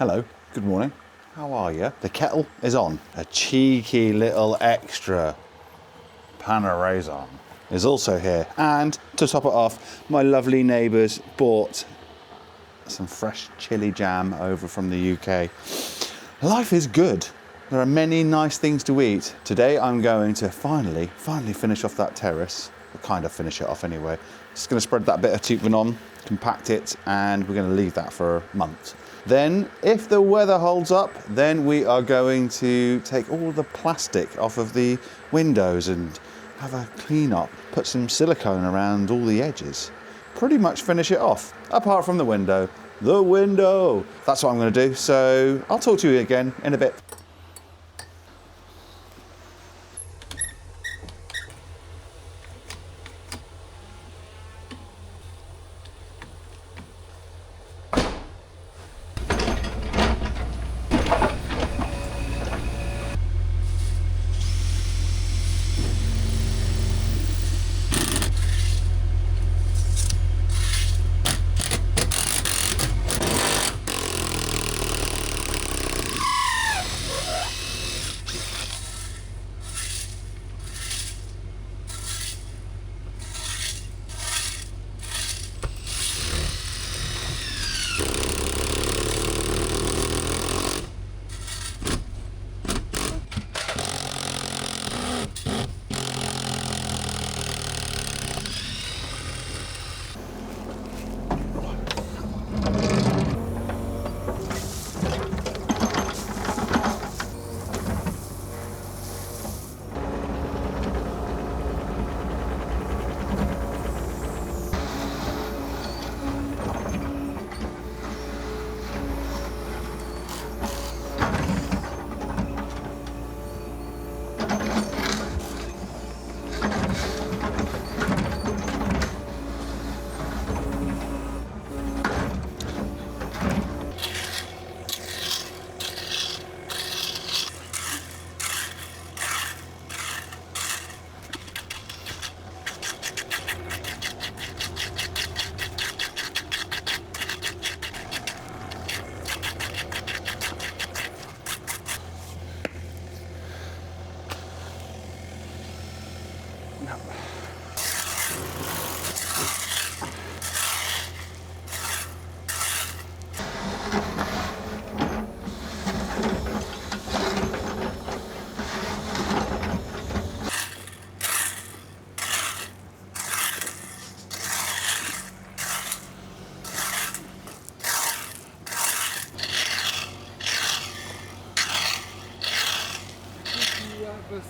Hello, good morning. How are you? The kettle is on. A cheeky little extra Paneraison is also here. And to top it off, my lovely neighbours bought some fresh chili jam over from the UK. Life is good. There are many nice things to eat. Today I'm going to finally finish off that terrace. We'll kind of finish it off anyway. Just going to spread that bit of tubeven on, compact it, and we're going to leave that for a month. Then, if the weather holds up, then we are going to take all the plastic off of the windows and have a clean up, put some silicone around all the edges. Pretty much finish it off, apart from the window. The window! That's what I'm going to do, so I'll talk to you again in a bit.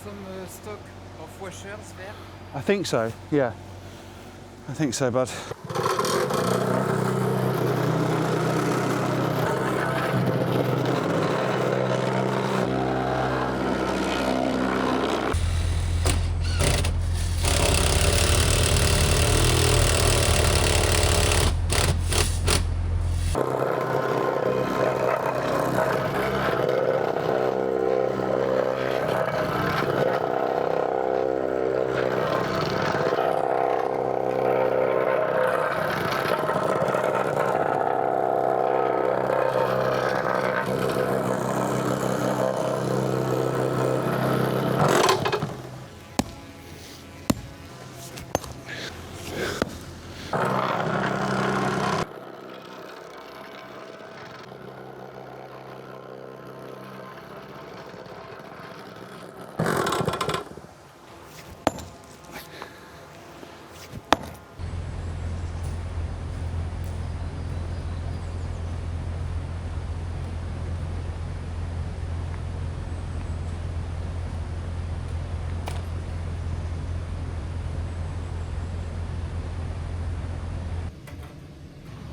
Some stock of washers there? I think so, yeah. I think so, bud.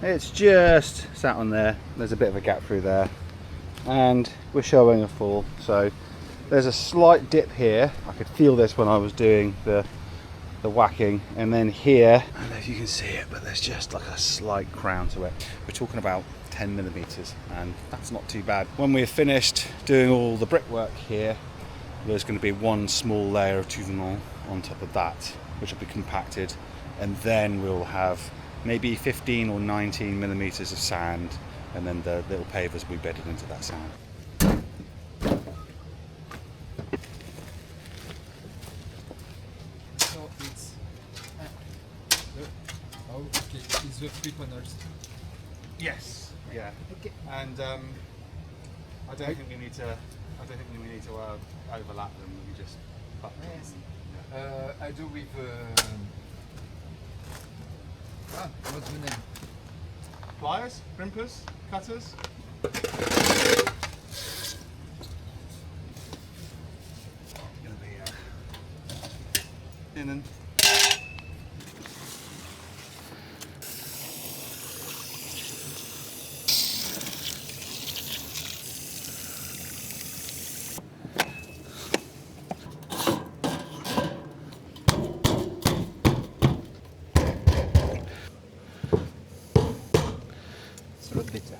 It's just sat on there. There's a bit of a gap through there, and we're showing a fall. So there's a slight dip here. I could feel this when I was doing the whacking, and then here, I don't know if you can see it, but there's just like a slight crown to it. We're talking about 10 millimeters, and that's not too bad. When we're finished doing all the brickwork here, there's going to be one small layer of tuvenon on top of that, which will be compacted, and then we'll have maybe 15 or 19 millimeters of sand and then the little pavers will be bedded into that sand. So it's okay. It's the 3 panels. Yes. Yeah. Okay. And I don't think we need to. I don't think we need to overlap them. We can just cut them. Yes. Yeah. I do with what's the name? Pliers, crimpers, cutters. Gonna be in and. It's a lot better.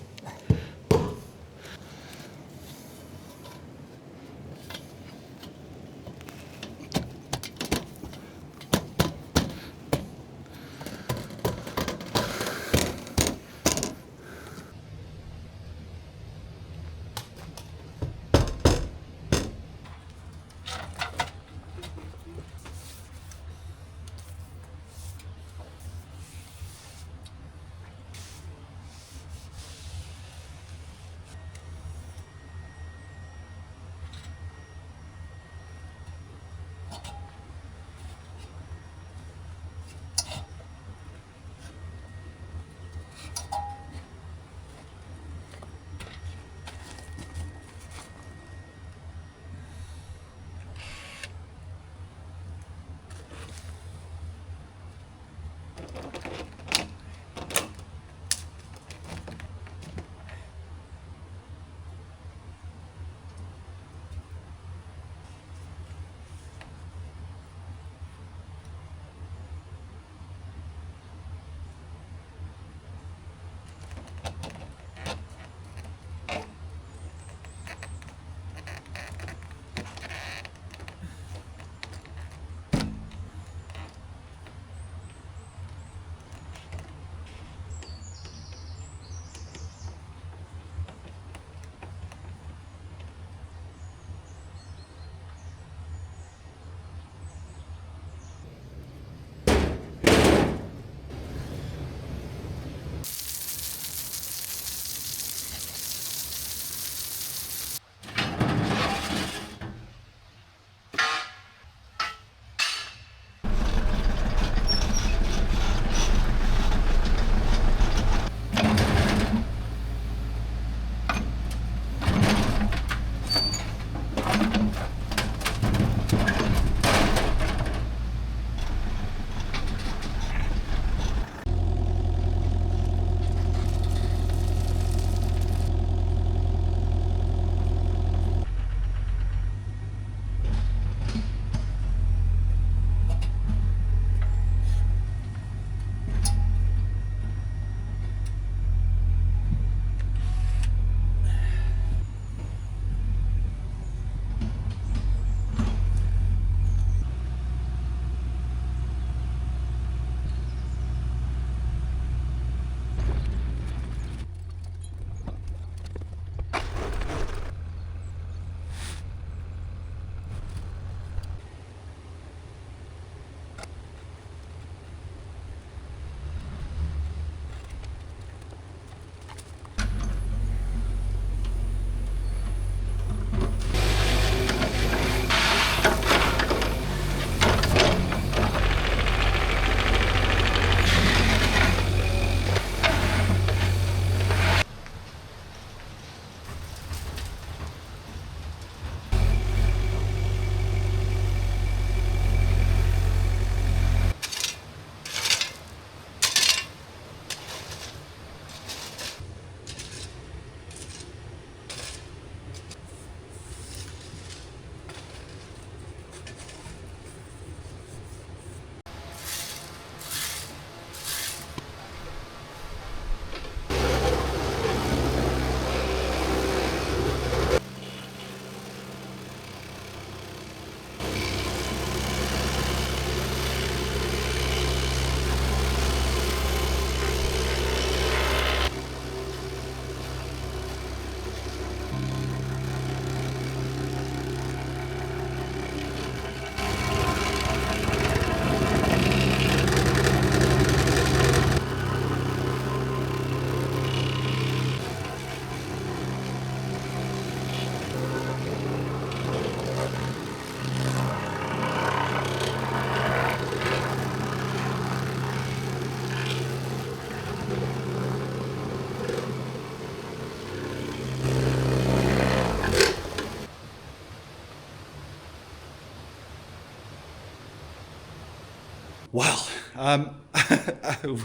Well,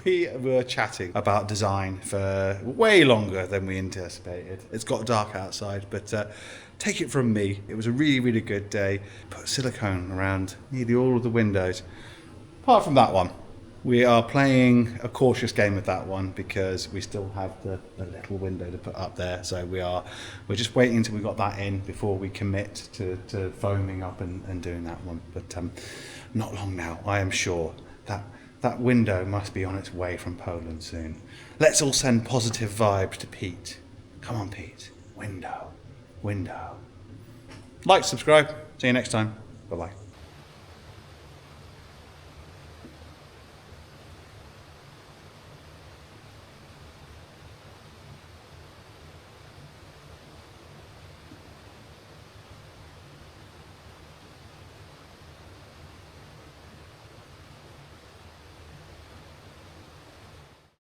we were chatting about design for way longer than we anticipated. It's got dark outside, but take it from me, it was a really, really good day. Put silicone around nearly all of the windows, apart from that one. We are playing a cautious game with that one because we still have the little window to put up there. So we're just waiting until we got that in before we commit to foaming up and doing that one. But not long now, I am sure that window must be on its way from Poland soon. Let's all send positive vibes to Pete. Come on, Pete. Window. Like, subscribe. See you next time. Bye-bye.